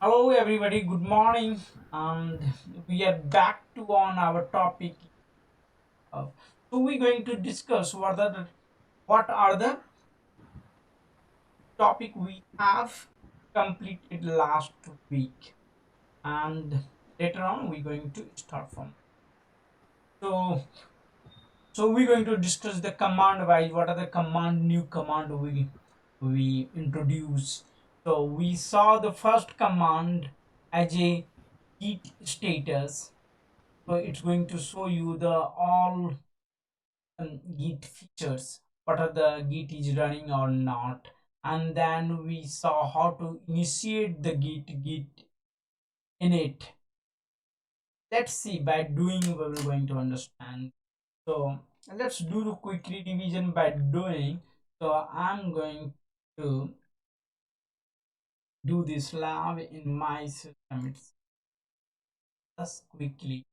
Hello, everybody. Good morning, and we are back to on our topic. Of, so we're going to discuss what are the topic we have completed last week, and later on we're going to start from. So so we're going to discuss the command wise. What are the new command we introduce? So we saw the first command as a git status. So it's going to show you the all git features, what are the git is running or not. And then we saw how to initiate the git init. Let's see, by doing we're going to understand. So let's do the quick revision by doing. So I'm going to do this lab in my system. It's just quickly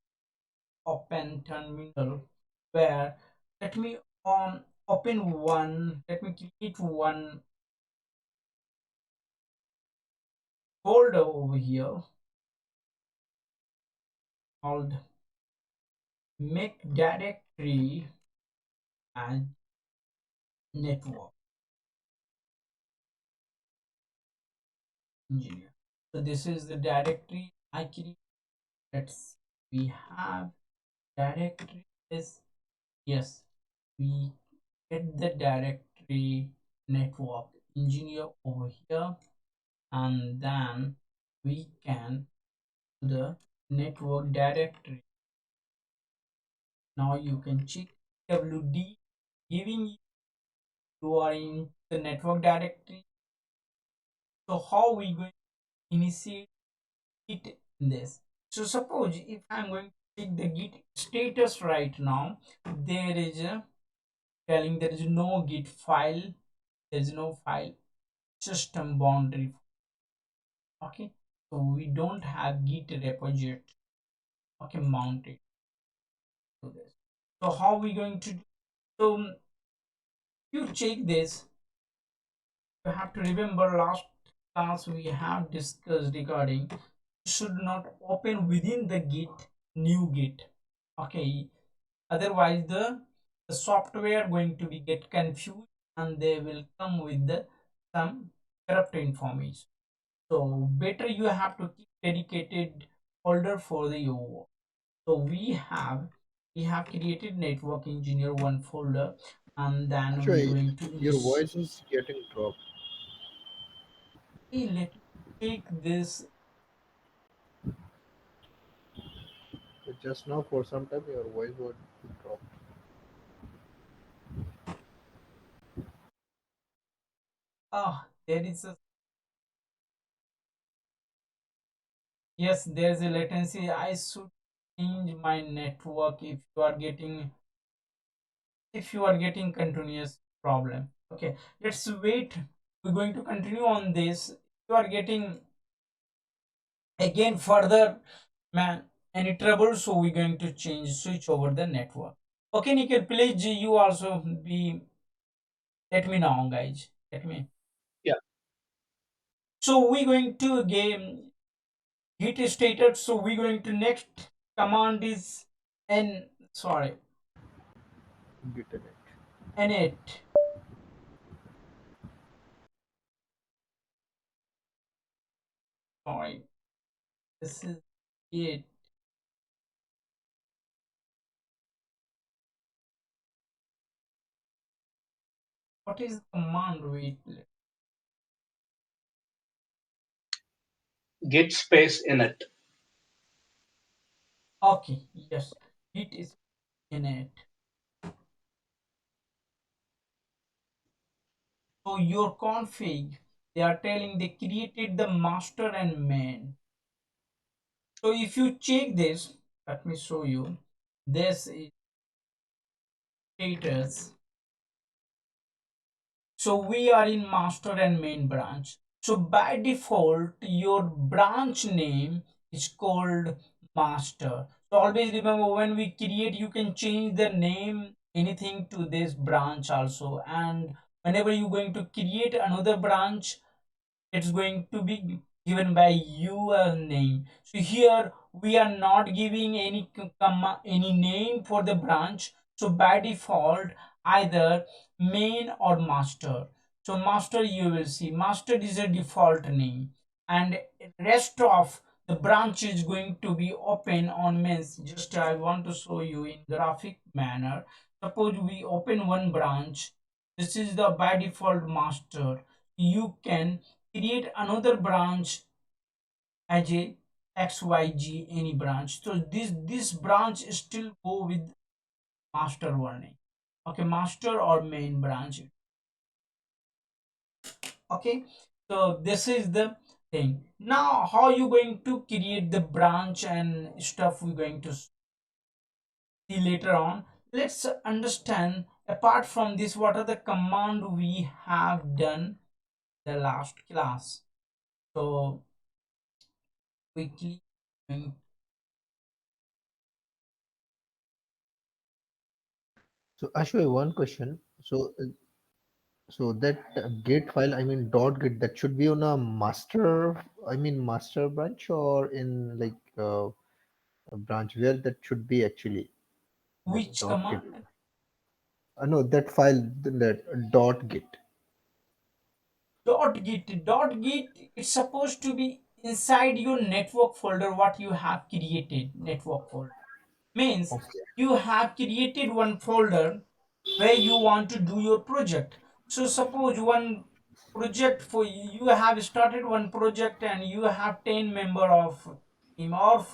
open terminal, where let me open one, let me create one folder over here called make directory and network engineer. So this is the directory I create. Let's we have directory is, yes, we get the directory network engineer over here, and then we can do the network directory. Now you can check wd, giving you are in the network directory. So how we going to initiate it in this? So suppose if I'm going to check the git status right now, there is a telling there is no git file, there is no file system boundary. Okay, so we don't have git repository, okay, mounted to this. So how we going to do? So you check this, you have to remember last class we have discussed regarding should not open within the git new git. Okay, otherwise the software going to be get confused and they will come with the some corrupt information. So better you have to keep dedicated folder for the your work. So we have created network engineer one folder, and then we're Actually, going to your initiate. voice is getting dropped. Let me take this. Just now, for some time, your voice was dropped. There is a, yes, there's a latency. I should change my network if you are getting continuous problem. Okay, let's wait. We're going to continue on this. If you are getting again further, man, any trouble, so we're going to switch over the network. Okay, Nikhil, please you also be, let me know, guys. Let me. Yeah. So we're going to game git status. So we're going to next command is n, sorry, Git init. Sorry, this is it. What is the command? Wait. Git space init. Okay, yes, git is init. So your config, they are telling they created the master and main. So if you check this, let me show you. This is status. So we are in master and main branch. So by default, your branch name is called master. So always remember, when we create, you can change the name anything to this branch also. And whenever you're going to create another branch, it's going to be given by your name. So here we are not giving any any name for the branch. So by default, either main or master. So master, you will see master is a default name, and rest of the branch is going to be open on mains. Just I want to show you in graphic manner. Suppose we open one branch. This is the by default master. You can create another branch as a xyg any branch. So this branch still go with master warning. Okay, master or main branch. Okay, so this is the thing. Now how you going to create the branch and stuff we're going to see later on. Let's understand apart from this what are the command we have done the last class. So quickly So actually, one question. So that git file, I mean dot git, that should be on a master, I mean master branch, or in like a branch where that should be actually that which dot git. command. No, that file, that dot git. Dot git it's supposed to be inside your network folder what you have created. Network folder means Okay. you have created one folder where you want to do your project. So suppose one project for you have started one project and you have 10 member of team or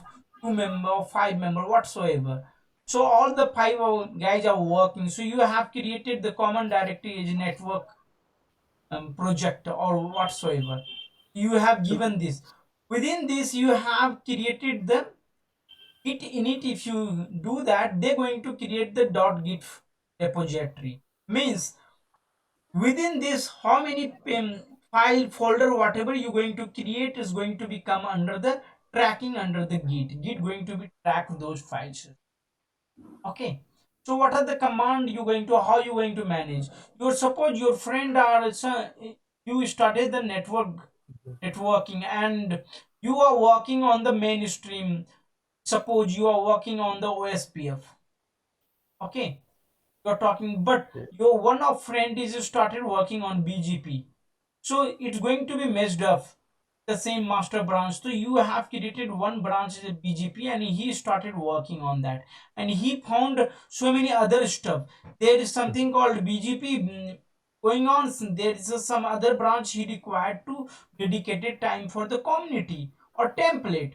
2 member or 5 member whatsoever. So all the five guys are working, so you have created the common directory as network project or whatsoever. You have So given this. Within this you have created the git init. If you do that, they're going to create the .git repository. Means within this how many file folder whatever you're going to create is going to become under the tracking under the git going to be track those files. Okay, so what are the command you going to, how you going to manage your, suppose your friend are you started the networking and you are working on the mainstream. Suppose you are working on the ospf. Okay, you're talking, but yeah, your one of friend is started working on bgp. So it's going to be messed up the same master branch. So you have created one branch as a bgp and he started working on that, and he found so many other stuff. There is something called bgp going on. There is some other branch he required to dedicated time for the community or template.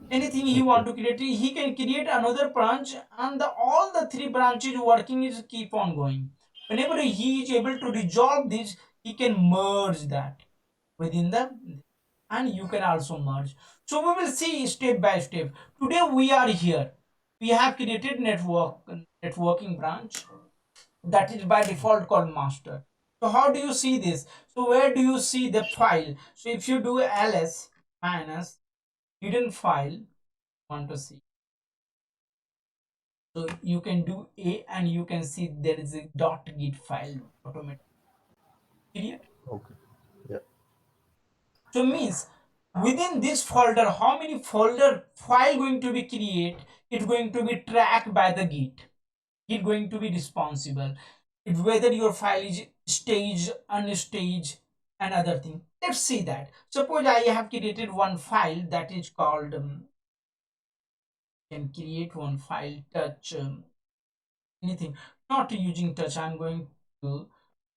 Anything he okay, want to create, he can create another branch, and all the three branches working is keep on going. Whenever he is able to resolve this, he can merge that within the, and you can also merge. So we will see step by step. Today we are here, we have created networking branch that is by default called master. So how do you see this? So where do you see the file? So if you do ls minus hidden file, want to see, so you can do a and you can see there is a .git file automatically create. okay, yeah, So means within this folder how many folder file going to be create, it's going to be tracked by the git going to be responsible if whether your file is stage unstage and other thing. Let's see that. Suppose I have created one file that is called can create one file touch anything, not using touch. I'm going to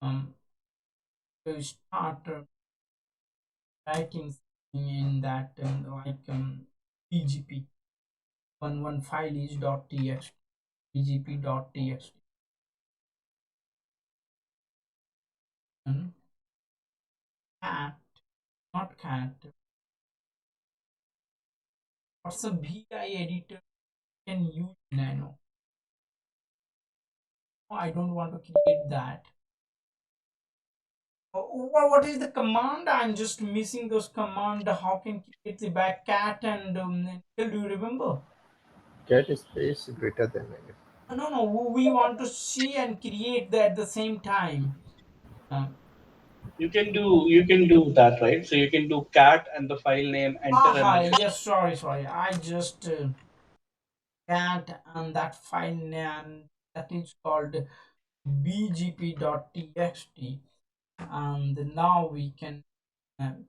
um, start writing in that like pgp. One file is .txt, pgp.txt, and cat, not cat. What's a vi editor can use nano? No, I don't want to create that. What is the command? I'm just missing those command. How can create the back cat and do you remember? cat space greater than, I guess. No, no, we want to see and create that at the same time. Uh, You can do that, right? So you can do cat and the file name, enter Aha, msg. yes, sorry. I just cat and that file name that is called bgp.txt, and now we can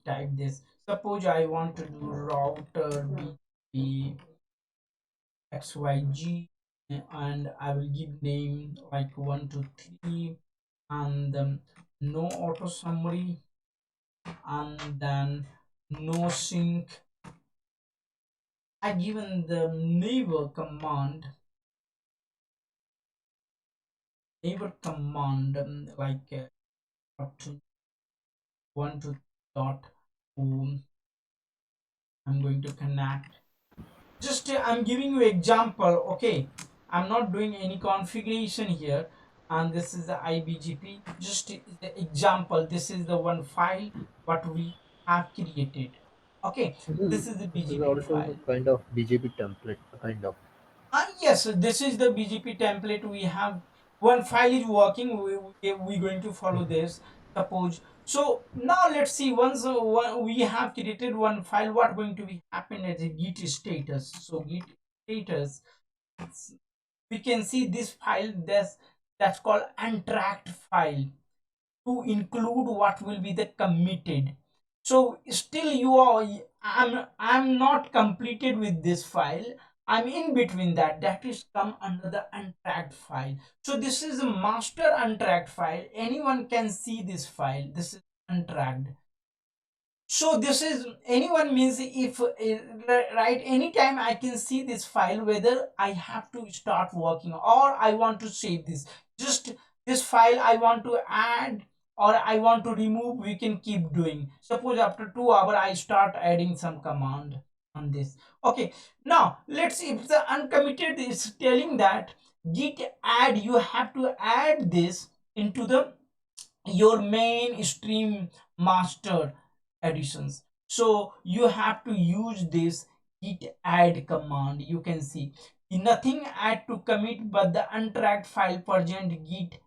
type this. Suppose I want to do router bgp xyg, and I will give name like 123, and no auto summary, and then no sync. I given the neighbor command like dot one to dot home. I'm going to connect. Just I'm giving you example. Okay, I'm not doing any configuration here, and this is the ibgp. Just the example. This is the one file what we have created. Okay, this is the This is bgp also file. a kind of BJP template, kind of. Yes, this is the BGP template we have. One file is working, we're going to follow this. Suppose. So now let's see, once we have created one file, what going to be happen as a Git status. So Git status, we can see this file, that's called untracked file, to include what will be the committed. So still you are, I'm not completed with this file. I'm in between that is come under the untracked file. So this is a master untracked file. Anyone can see this file. This is untracked. So this is anyone means, if right, anytime I can see this file, whether I have to start working or I want to save this. Just this file I want to add or I want to remove, we can keep doing. Suppose after 2 hours I start adding some command on this. Okay, now let's see if the uncommitted is telling that git add, you have to add this into the your main stream master additions. So you have to use this git add command. You can see nothing add to commit but the untracked file present git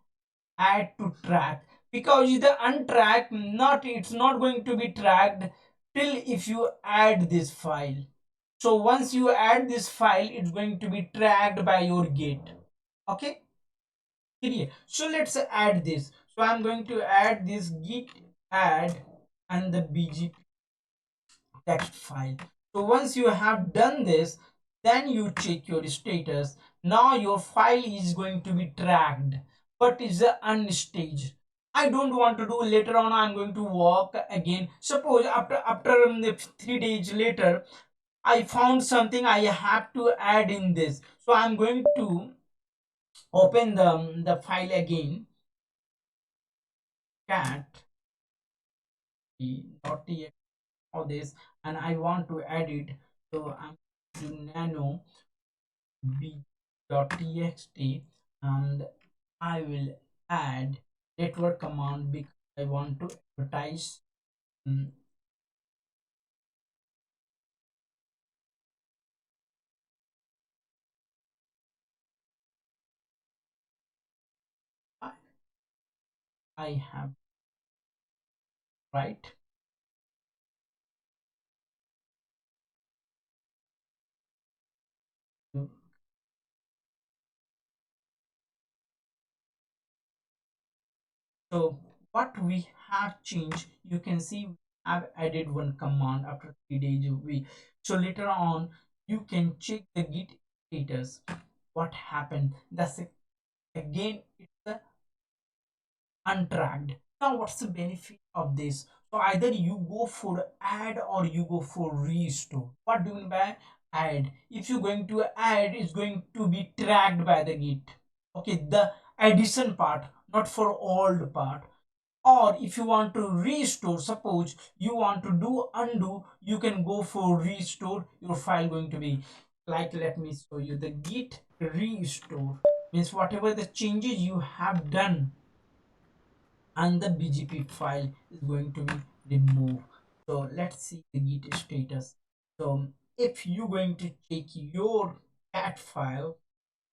add to track, because the untracked, not, it's not going to be tracked till if you add this file. So once you add this file, it's going to be tracked by your git. Okay, clear. So let's add this. So I'm going to add this git add and the bgp text file. So once you have done this, then you check your status. Now your file is going to be tracked, but is unstaged. I don't want to do, later on I'm going to work again. Suppose after 3 days later I found something I have to add in this. So I'm going to open the file again, cat .txt, all this, and I want to add it. So I'm going to nano b.txt, and I will add network command because I want to advertise. um, I I have, right. So what we have changed, you can see we have added one command after 3 days. So later on you can check the git status, what happened. That's it. Again, it's the untracked. Now what's the benefit of this? So either you go for add or you go for restore. What do you mean by add? If you're going to add, it's going to be tracked by the git. Okay, the addition part, not for old part. Or if you want to restore, suppose you want to do undo, you can go for restore. Your file going to be like, let me show you, the git restore means whatever the changes you have done and the bgp file is going to be removed. So let's see the git status. So if you're going to check your cat file,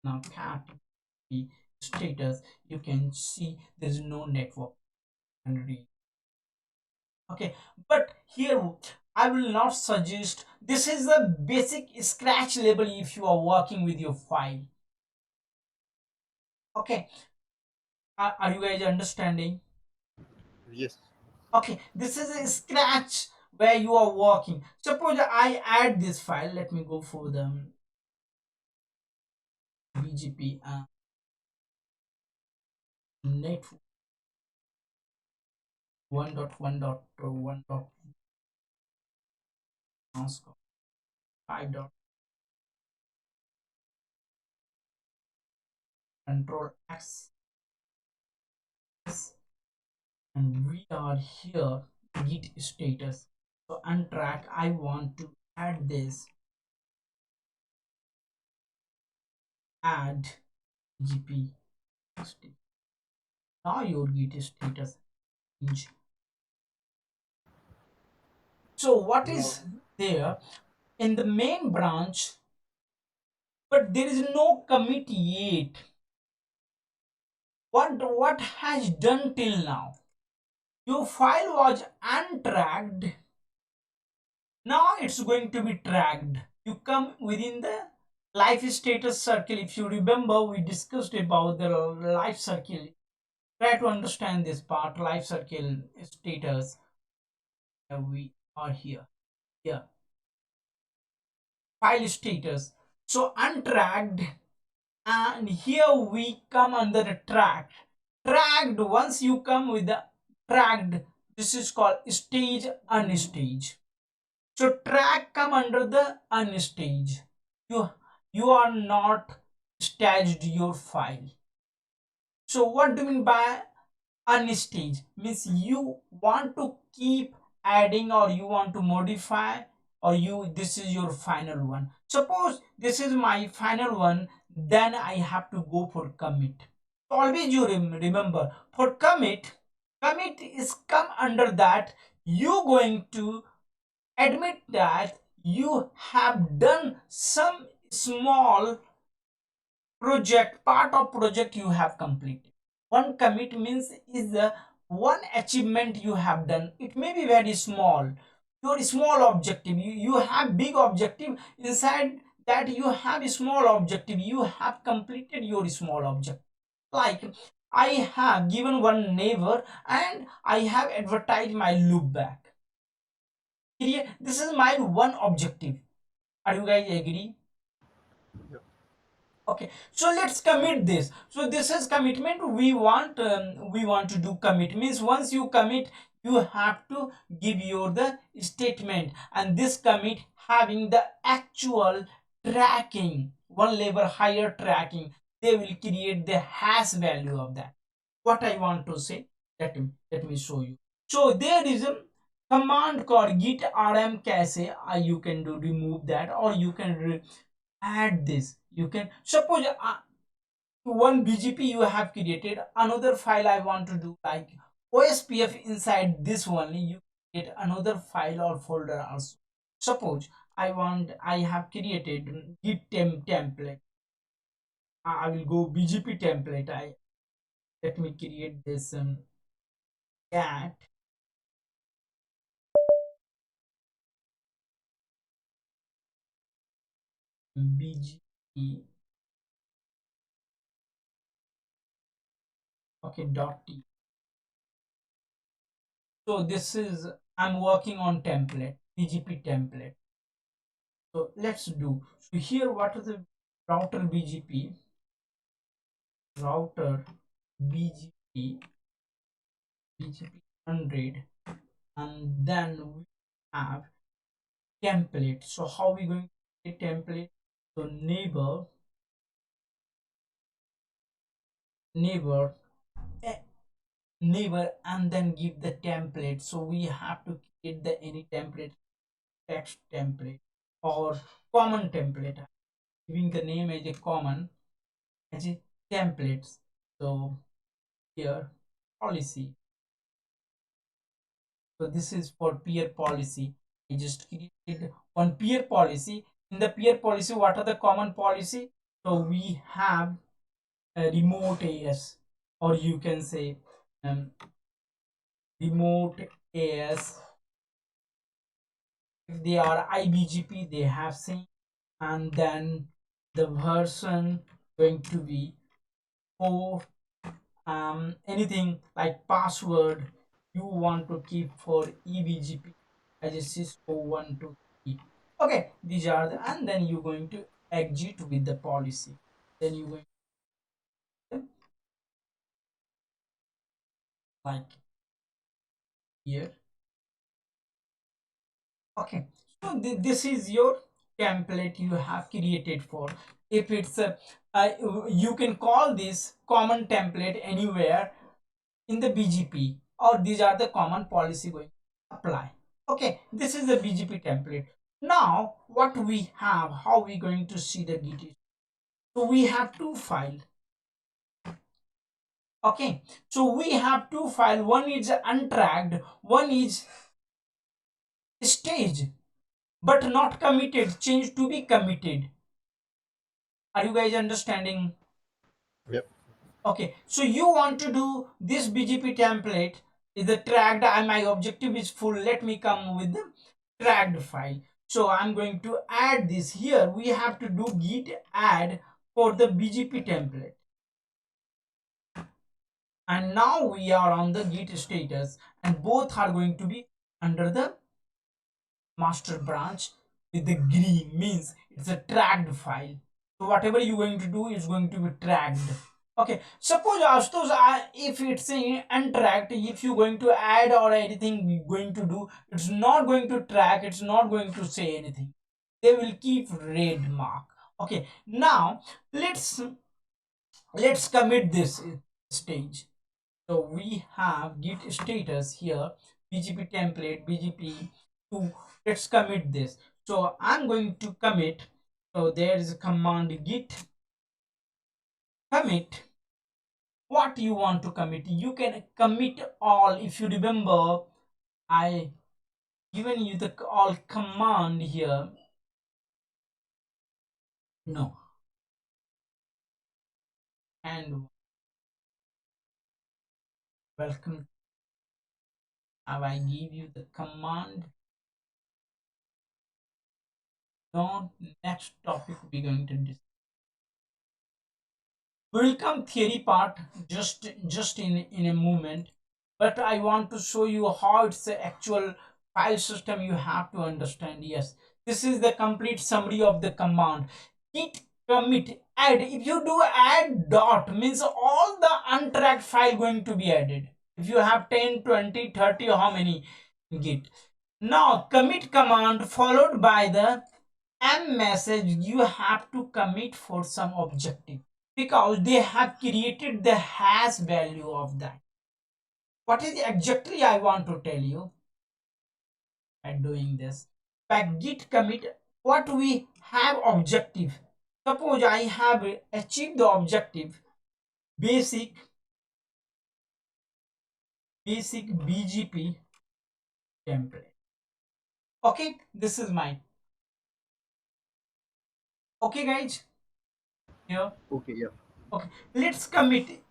now cat status, you can see there's no network and read. Okay, but here I will not suggest. This is the basic scratch level if you are working with your file. Okay, are you guys understanding? Yes. Okay, this is a scratch where you are working. Suppose I add this file. Let me go for the BGP network 1.1.1 5 dot control access, and we are here git status. So untrack, I want to add this, add gp. Now your git status is. So what Now, is there in the main branch, but there is no commit yet. What has done till now? Your file was untracked. Now it's going to be tracked. You come within the life status circle. If you remember, we discussed about the life circle. Try to understand this part. Life circle status. We are here. Here, file status. So untracked, and here we come under the tracked. Tracked. Once you come with the tracked, this is called stage unstage. So track come under the unstage. You are not staged your file. So what do you mean by unstage? Means you want to keep adding, or you want to modify, or you this is your final one. Suppose this is my final one, then I have to go for commit. Always you remember, for commit is come under that you going to admit that you have done some small project, part of project you have completed. One commit means is the one achievement you have done. It may be very small, your small objective. You have big objective, inside that you have a small objective, you have completed your small objective. Like I have given one neighbor and I have advertised my loop back. Here, this is my one objective. Are you guys agree? yeah. Okay, so let's commit this. So this is commitment. We want to do commit. Means once you commit, you have to give your the statement, and this commit having the actual tracking, one level higher tracking. They will create the hash value of that. What I want to say, let me show you. So there is a command called git rm cache. You can do remove that, or you can add this. You can suppose one bgp you have created, another file I want to do like ospf. Inside this one you create another file or folder also. Suppose I have created git template. I will go bgp template. I Let me create this cat bgp. Okay, dot t. So this is, I'm working on template, bgp template. So let's do. So here, what is the router BGP? Router BGP 100, and then we have template. So how we going to get template? So neighbor, eh, neighbor, and then give the template. So we have to create the any template, text template or common template. Giving the name as a common, as a templates. So here policy. So this is for peer policy. I just created one peer policy. In the peer policy, what are the common policy? So we have a remote AS, or you can say um, remote AS if they are IBGP, they have same, and then the version going to be for anything like password you want to keep for EBGP as a Cisco 123. Okay, these are the, and then you're going to exit with the policy. Then you're going to like here. Okay, so this is your template you have created for. If it's a you can call this common template anywhere in the BGP, or these are the common policy going to apply. Okay, this is the BGP template. Now what we have, how we going to see the Git? So we have two files. Okay, so we have two files. One is untracked, one is stage but not committed, change to be committed. Are you guys understanding? Yep. Okay, so you want to do this BGP template is the tracked, and my objective is full. Let me come with the tracked file. So I'm going to add this here. We have to do git add for the BGP template. And now we are on the git status, and both are going to be under the master branch with the green, means it's a tracked file. So whatever you're going to do is going to be tracked. Okay, suppose if it's untracked, if you're going to add or anything going to do, it's not going to track, it's not going to say anything. They will keep red mark. Okay, now let's commit this stage. So we have git status here, BGP template, BGP 2. Let's commit this. So I'm going to commit. So there is a command git commit. What you want to commit? You can commit all. If you remember, I given you the all command here. No. And welcome. Have I give you the command? No. Next topic we're going to discuss. We'll come theory part just in a moment, but I want to show you how it's the actual file system you have to understand. Yes, this is the complete summary of the command git commit add. If you do add dot, means all the untracked file going to be added. If you have 10, 20, 30, or how many git. Now commit command followed by the m message, you have to commit for some objective, because they have created the hash value of that. What is exactly I want to tell you by doing this? By git commit, what we have objective. Suppose I have achieved the objective, basic BGP template. Okay, this is mine. Okay, guys, here. Okay, yeah. Okay, let's commit.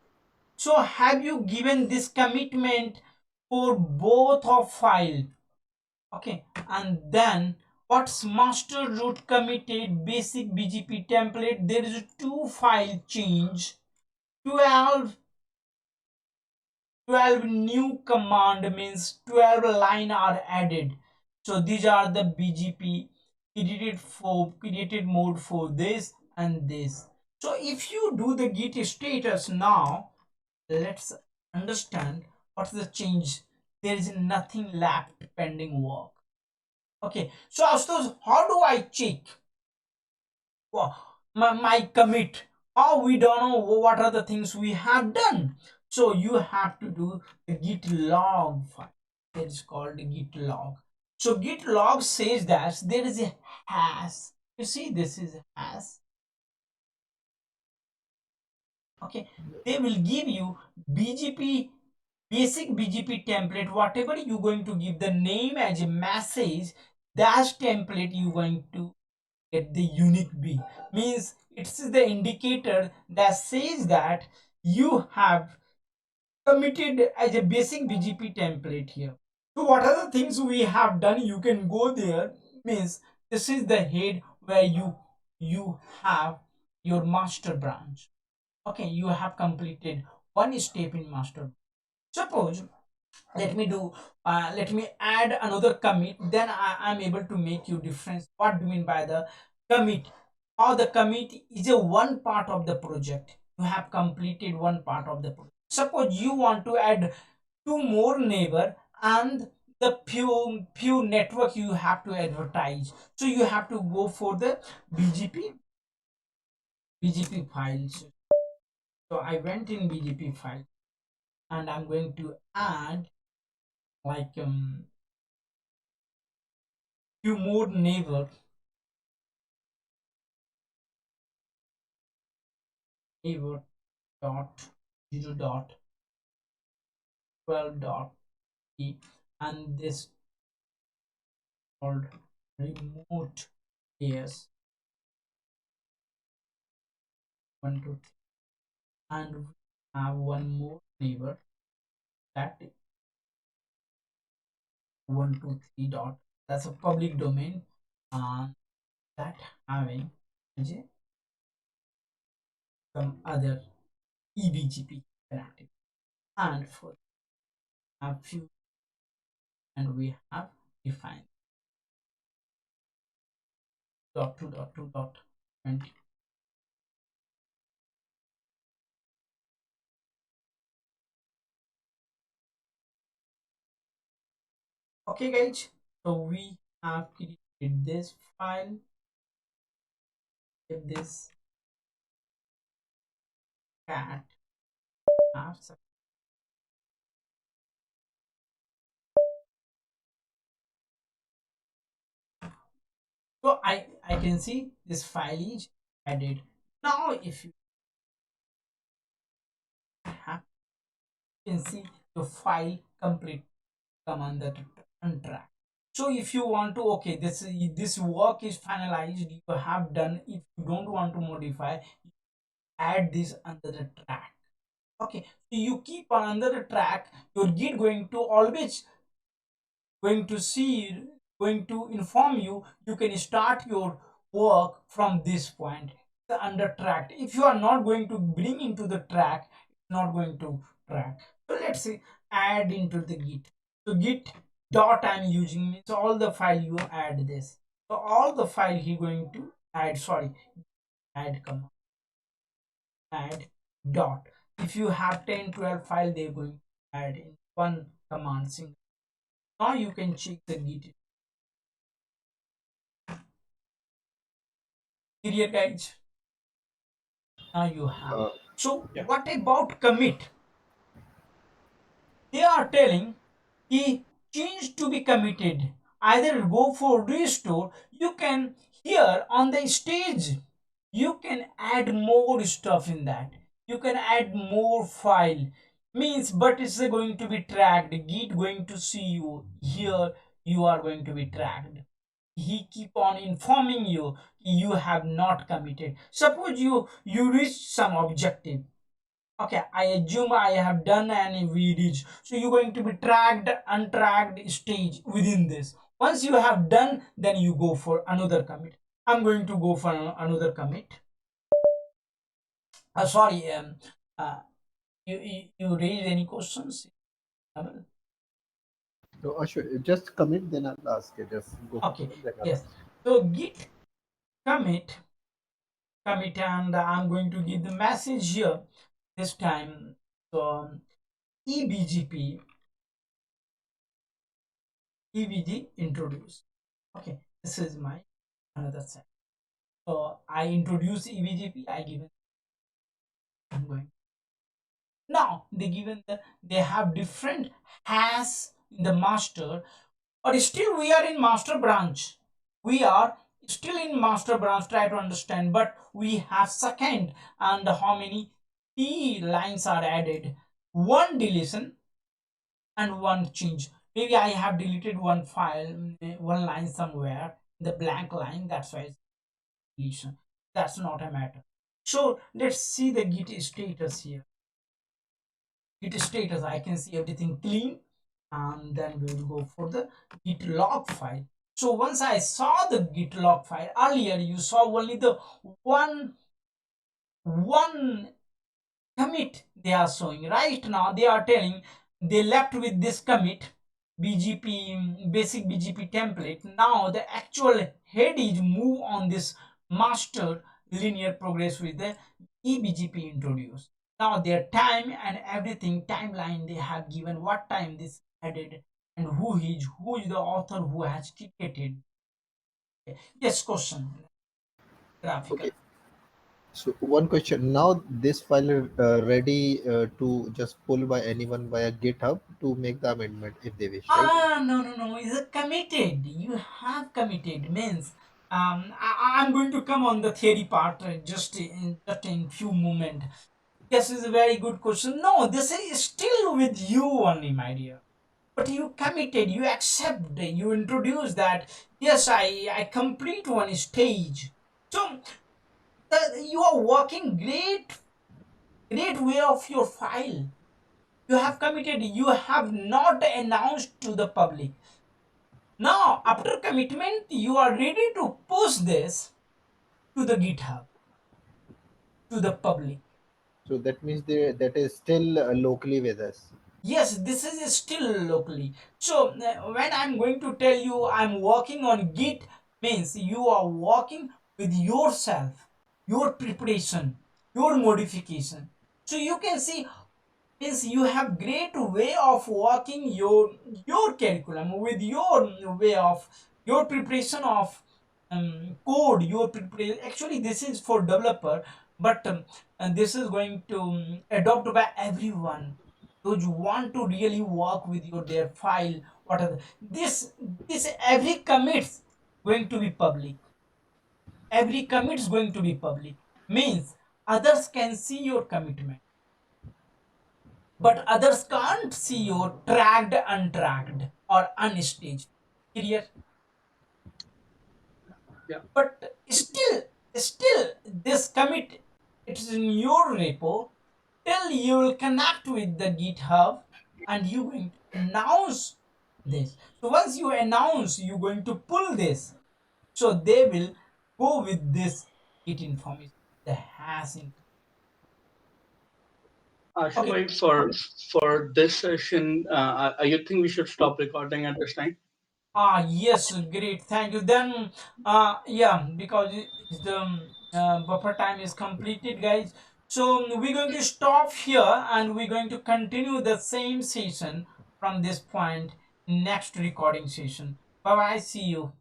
So have you given this commitment for both of file? Okay, and then what's master root committed basic BGP template? There is a two file change, 12 new command, means 12 line are added. So these are the BGP created mode for this and this. So if you do the git status now, let's understand what's the change. There is nothing left pending work. Okay, so Astos, how do I check my commit? How we don't know what are the things we have done? So you have to do the git log file. It is called git log. So git log says that there is a hash. You see, this is a hash. Okay, they will give you BGP basic BGP template. Whatever you going to give the name as a message, that template you going to get the unique B, means it's the indicator that says that you have committed as a basic BGP template here. So what are the things we have done? You can go there means this is the head where you have your master branch. Okay, you have completed one step in master. Suppose let me add another commit, then I'm able to make you difference what do you mean by the commit. Or the commit is a one part of the project. You have completed one part of the project. Suppose you want to add two more neighbor and the few network you have to advertise, so you have to go for the bgp files. So I went in bgp file and I'm going to add like few more neighbor dot 0 dot 12 dot e, and this called remote as 123, and we have one more neighbor that 123 dot, that's a public domain, and that having some other ebgp connected, and for a few, and we have defined dot 2 dot 2 dot 20. Okay guys, so we have created this file with this cat apps. So I can see this file is added. Now if you have, you can see the file complete command that untrack. So if you want to, okay, this work is finalized, you have done. If you don't want to modify, add this under the track. Okay, so you keep on under the track, your git going to always going to see, going to inform you, you can start your work from this point, the under track. If you are not going to bring into the track, it's not going to track. So let's say add into the git. So git dot I'm using means all the file you add this. So all the file he going to add, sorry, add command, add dot. If you have 10-12 file, they're going to add in one command single. Now you can check the git. Clear guys? Now you have. Uh, So Yeah. what about commit? They are telling he change to be committed. Either go for restore. You can here on the stage. You can add more stuff in that. You can add more file. Means, but it's going to be tracked. Git going to see you here. You are going to be tracked. He keep on informing you you have not committed. Suppose you reach some objective. Okay, I assume I have done and we reach, so you're going to be tracked untracked stage within this. Once you have done, then you go for another commit. I'm going to go for another commit. Sorry, uh, you raised any questions? no, Ashwin, just commit, then I'll ask you. Just go Okay, forward, then I'll yes. ask. So git commit, and I'm going to give the message here this time. So ebgp introduce. Okay, this is my another set. So I introduce ebgp, I given, I'm going. Now they given they have different hash in the master, but still we are in master branch. We are still in master branch, try to understand, but we have second, and how many p lines are added, one deletion and one change. Maybe I have deleted one file, one line somewhere, the blank line, that's why it's deletion. That's not a matter. So let's see the git status here. Git status, I can see everything clean, and then we will go for the git log file. So once I saw the Git log file, earlier you saw only the one commit they are showing. Right now they are telling they left with this commit BGP, basic BGP template. Now the actual head is move on this master linear progress with the eBGP introduced. Now their time and everything timeline they have given, what time this added, and who is the author who has created. Yes, question. Graphical. Okay. So one question. Now this file is ready to just pull by anyone via GitHub to make the amendment if they wish, right? No. Is it committed? You have committed means I'm going to come on the theory part just in few moment. Yes, is a very good question. No, this is still with you only, my dear. But you committed, you accept, you introduce that. Yes, I complete one stage. So you are working great way of your file. You have committed. You have not announced to the public. Now, after commitment, you are ready to post this to the GitHub, to the public. So that means that is still locally with us. Yes, this is still locally. So, when I'm going to tell you I'm working on Git, means you are working with yourself, your preparation, your modification. So, you can see means you have great way of working your curriculum with your way of your preparation of code, your preparation. Actually this is for developer, but and this is going to adopt by everyone those who want to really work with your their file. What are this every commits going to be public, every commit is going to be public, means others can see your commitment, but others can't see your tracked, untracked, or unstaged. Clear? Yeah. But still, this commit it's in your repo till you will connect with the GitHub and you going to announce this. So once you announce, you're going to pull this. So they will go with this Git information, the hash info. Ashu Okay. bhai, for this session, you think we should stop recording at this time? Ah, yes, great. Thank you. Then, yeah, because the buffer time is completed, guys. So we're going to stop here and we're going to continue the same session from this point next recording session. Bye bye. See you.